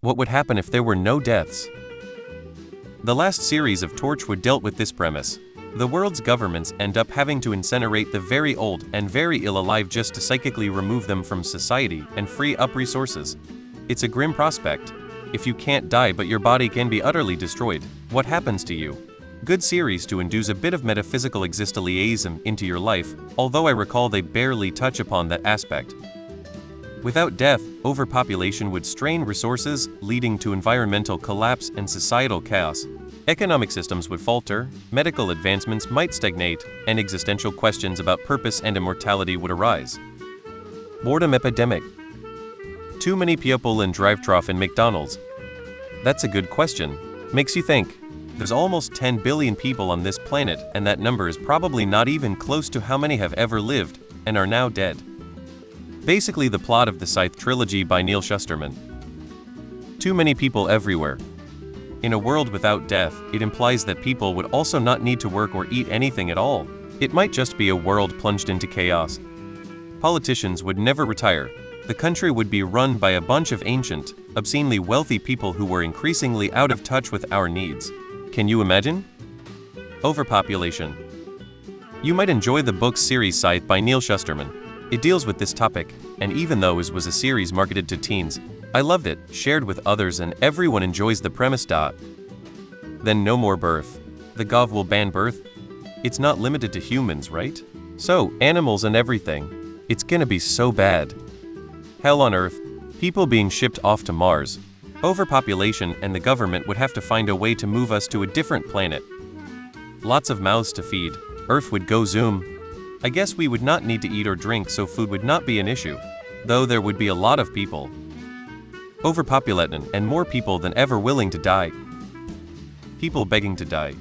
What would happen if there were no deaths? The last series of Torchwood dealt with this premise. The world's governments end up having to incinerate the very old and very ill alive just to psychically remove them from society and free up resources. It's a grim prospect. If you can't die but your body can be utterly destroyed, what happens to you? Good series to induce a bit of metaphysical existentialism into your life, although I recall they barely touch upon that aspect. Without death, overpopulation would strain resources, leading to environmental collapse and societal chaos. Economic systems would falter, medical advancements might stagnate, and existential questions about purpose and immortality would arise. Boredom epidemic. Too many people in drive-thru in McDonald's. That's a good question. Makes you think. There's almost 10 billion people on this planet, and that number is probably not even close to how many have ever lived and are now dead. Basically the plot of the Scythe trilogy by Neal Shusterman. Too many people everywhere. In a world without death, it implies that people would also not need to work or eat anything at all. It might just be a world plunged into chaos. Politicians would never retire. The country would be run by a bunch of ancient, obscenely wealthy people who were increasingly out of touch with our needs. Can you imagine? Overpopulation. You might enjoy the book series Scythe by Neal Shusterman. It deals with this topic, and even though it was a series marketed to teens, I loved it, shared with others, and everyone enjoys the premise. Then no more birth. The Gov will ban birth? It's not limited to humans, right? So, animals and everything. It's gonna be so bad. Hell on Earth. People being shipped off to Mars. Overpopulation, and the government would have to find a way to move us to a different planet. Lots of mouths to feed. Earth would go zoom. I guess we would not need to eat or drink, so food would not be an issue. Though there would be a lot of people. Overpopulating, and more people than ever willing to die. People begging to die.